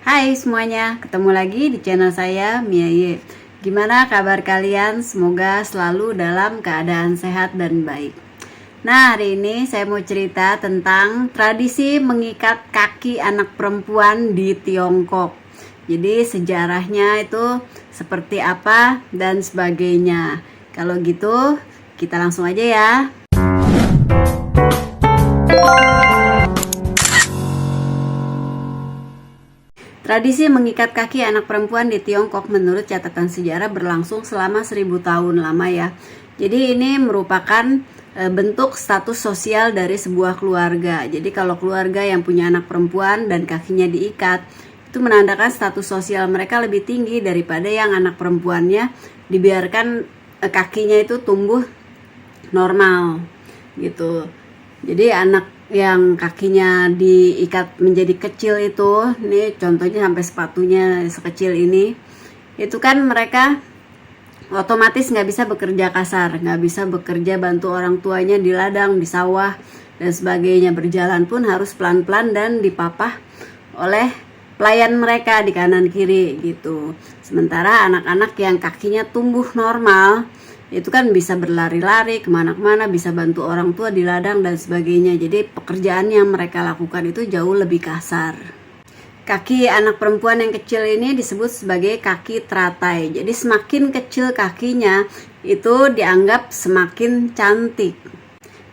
Hai semuanya, ketemu lagi di channel saya Mia Ye. Gimana kabar kalian? Semoga selalu dalam keadaan sehat dan baik. Nah, hari ini saya mau cerita tentang tradisi mengikat kaki anak perempuan di Tiongkok. Jadi sejarahnya itu seperti apa dan sebagainya. Kalau gitu, kita langsung aja ya. Tradisi mengikat kaki anak perempuan di Tiongkok menurut catatan sejarah berlangsung selama 1000 tahun lama ya. Jadi ini merupakan bentuk status sosial dari sebuah keluarga. Jadi kalau keluarga yang punya anak perempuan dan kakinya diikat, itu menandakan status sosial mereka lebih tinggi daripada yang anak perempuannya dibiarkan kakinya itu tumbuh normal gitu. Jadi anak yang kakinya diikat menjadi kecil itu, nih contohnya sampai sepatunya sekecil ini, itu kan mereka otomatis nggak bisa bekerja kasar, nggak bisa bekerja bantu orang tuanya di ladang, di sawah dan sebagainya. Berjalan pun harus pelan-pelan dan dipapah oleh pelayan mereka di kanan kiri gitu. Sementara anak-anak yang kakinya tumbuh normal itu kan bisa berlari-lari kemana-mana, bisa bantu orang tua di ladang dan sebagainya. Jadi pekerjaan yang mereka lakukan itu jauh lebih kasar. Kaki anak perempuan yang kecil ini disebut sebagai kaki teratai. Jadi semakin kecil kakinya itu dianggap semakin cantik.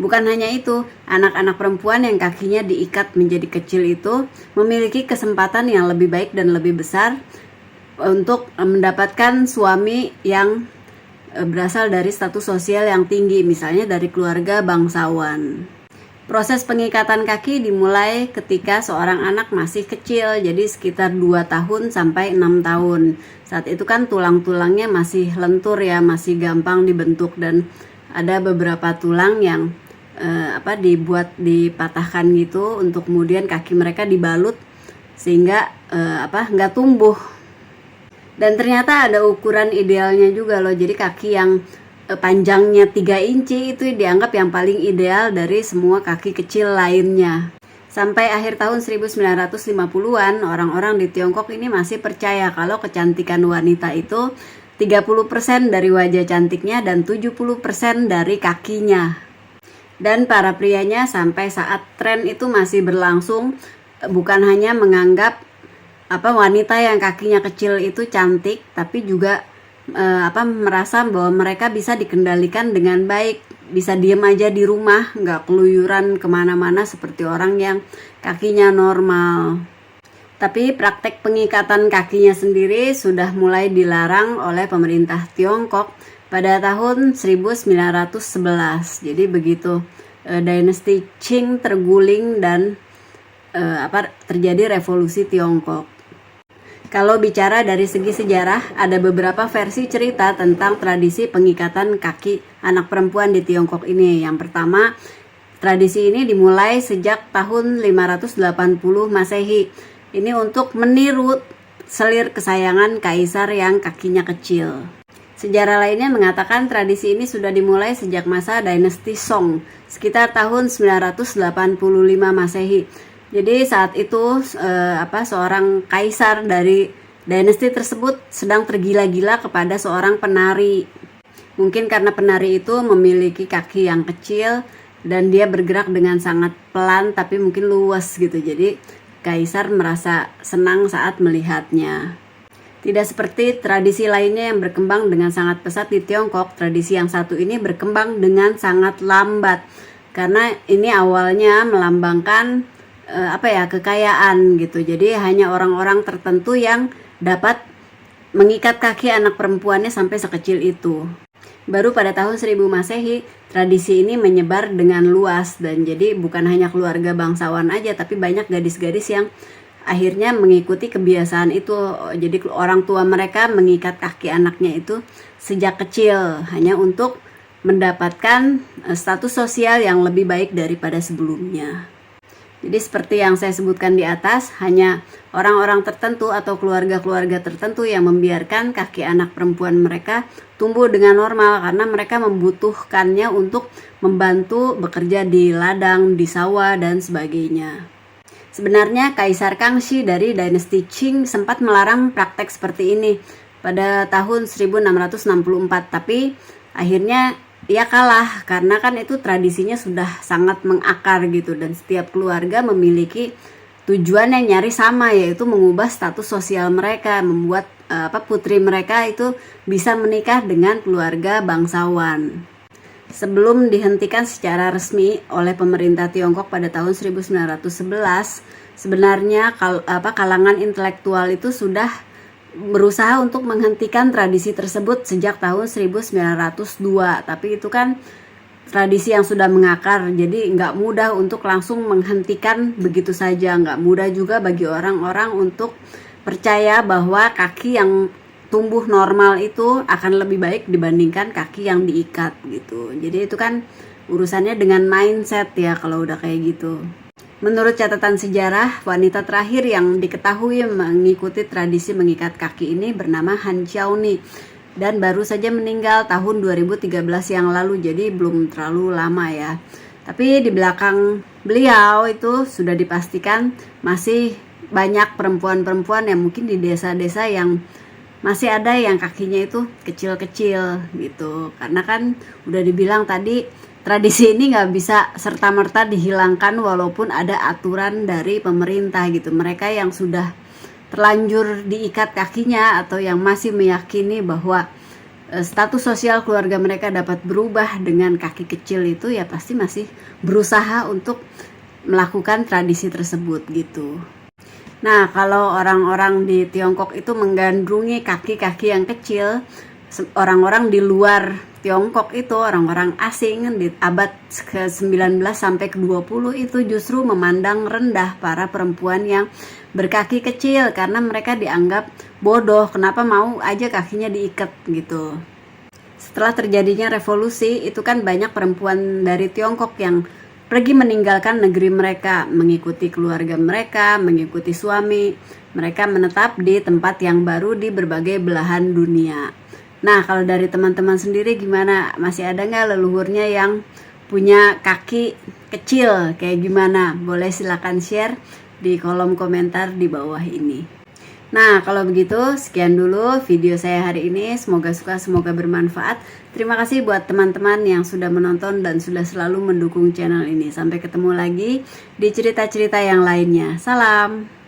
Bukan hanya itu, anak-anak perempuan yang kakinya diikat menjadi kecil itu memiliki kesempatan yang lebih baik dan lebih besar untuk mendapatkan suami yang berasal dari status sosial yang tinggi, misalnya dari keluarga bangsawan. Proses pengikatan kaki dimulai ketika seorang anak masih kecil, jadi sekitar 2 tahun sampai 6 tahun. Saat itu kan tulang-tulangnya masih lentur ya, masih gampang dibentuk dan ada beberapa tulang yang dibuat dipatahkan gitu untuk kemudian kaki mereka dibalut sehingga nggak tumbuh. Dan ternyata ada ukuran idealnya juga loh. Jadi kaki yang panjangnya 3 inci itu dianggap yang paling ideal dari semua kaki kecil lainnya. Sampai akhir tahun 1950-an, orang-orang di Tiongkok ini masih percaya kalau kecantikan wanita itu 30% dari wajah cantiknya dan 70% dari kakinya. Dan para prianya sampai saat tren itu masih berlangsung, bukan hanya menganggap wanita yang kakinya kecil itu cantik, tapi juga merasa bahwa mereka bisa dikendalikan dengan baik, bisa diem aja di rumah, nggak keluyuran kemana-mana seperti orang yang kakinya normal. Tapi praktek pengikatan kakinya sendiri sudah mulai dilarang oleh pemerintah Tiongkok pada tahun 1911. Jadi begitu dinasti Qing terguling dan terjadi revolusi Tiongkok. Kalau bicara dari segi sejarah, ada beberapa versi cerita tentang tradisi pengikatan kaki anak perempuan di Tiongkok ini. Yang pertama, tradisi ini dimulai sejak tahun 580 Masehi. Ini untuk meniru selir kesayangan kaisar yang kakinya kecil. Sejarah lainnya mengatakan tradisi ini sudah dimulai sejak masa dinasti Song, sekitar tahun 985 Masehi. Jadi saat itu seorang kaisar dari dinasti tersebut sedang tergila-gila kepada seorang penari. Mungkin karena penari itu memiliki kaki yang kecil dan dia bergerak dengan sangat pelan tapi mungkin luas gitu. Jadi kaisar merasa senang saat melihatnya. Tidak seperti tradisi lainnya yang berkembang dengan sangat pesat di Tiongkok, tradisi yang satu ini berkembang dengan sangat lambat. Karena ini awalnya melambangkan kekayaan gitu. Jadi hanya orang-orang tertentu yang dapat mengikat kaki anak perempuannya sampai sekecil itu. Baru pada tahun 1000 Masehi, tradisi ini menyebar dengan luas dan jadi bukan hanya keluarga bangsawan aja, tapi banyak gadis-gadis yang akhirnya mengikuti kebiasaan itu. Jadi orang tua mereka mengikat kaki anaknya itu sejak kecil hanya untuk mendapatkan status sosial yang lebih baik daripada sebelumnya. Jadi seperti yang saya sebutkan di atas, hanya orang-orang tertentu atau keluarga-keluarga tertentu yang membiarkan kaki anak perempuan mereka tumbuh dengan normal karena mereka membutuhkannya untuk membantu bekerja di ladang, di sawah, dan sebagainya. Sebenarnya Kaisar Kangxi dari dinasti Qing sempat melarang praktek seperti ini pada tahun 1664, tapi akhirnya ia kalah karena kan itu tradisinya sudah sangat mengakar gitu, dan setiap keluarga memiliki tujuan yang nyaris sama, yaitu mengubah status sosial mereka, membuat putri mereka itu bisa menikah dengan keluarga bangsawan. Sebelum dihentikan secara resmi oleh pemerintah Tiongkok pada tahun 1911, sebenarnya kalangan intelektual itu sudah berusaha untuk menghentikan tradisi tersebut sejak tahun 1902. Tapi itu kan tradisi yang sudah mengakar, jadi nggak mudah untuk langsung menghentikan begitu saja. Nggak mudah juga bagi orang-orang untuk percaya bahwa kaki yang tumbuh normal itu akan lebih baik dibandingkan kaki yang diikat gitu. Jadi itu kan urusannya dengan mindset ya kalau udah kayak gitu. Menurut catatan sejarah, wanita terakhir yang diketahui mengikuti tradisi mengikat kaki ini bernama Han Xiaoni, dan baru saja meninggal tahun 2013 yang lalu, jadi belum terlalu lama ya. Tapi di belakang beliau itu sudah dipastikan masih banyak perempuan-perempuan yang mungkin di desa-desa yang masih ada yang kakinya itu kecil-kecil gitu. Karena kan udah dibilang tadi, tradisi ini nggak bisa serta-merta dihilangkan walaupun ada aturan dari pemerintah gitu. Mereka yang sudah terlanjur diikat kakinya atau yang masih meyakini bahwa status sosial keluarga mereka dapat berubah dengan kaki kecil itu, ya pasti masih berusaha untuk melakukan tradisi tersebut gitu. Nah, kalau orang-orang di Tiongkok itu menggandrungi kaki-kaki yang kecil, orang-orang di luar Tiongkok itu, orang-orang asing di abad ke-19 sampai ke-20 itu justru memandang rendah para perempuan yang berkaki kecil karena mereka dianggap bodoh, kenapa mau aja kakinya diikat gitu. Setelah terjadinya revolusi, itu kan banyak perempuan dari Tiongkok yang pergi meninggalkan negeri mereka, mengikuti keluarga mereka, mengikuti suami. Mereka menetap di tempat yang baru di berbagai belahan dunia. Nah, kalau dari teman-teman sendiri gimana? Masih ada nggak leluhurnya yang punya kaki kecil kayak gimana? Boleh silakan share di kolom komentar di bawah ini. Nah, kalau begitu sekian dulu video saya hari ini. Semoga suka, semoga bermanfaat. Terima kasih buat teman-teman yang sudah menonton dan sudah selalu mendukung channel ini. Sampai ketemu lagi di cerita-cerita yang lainnya. Salam!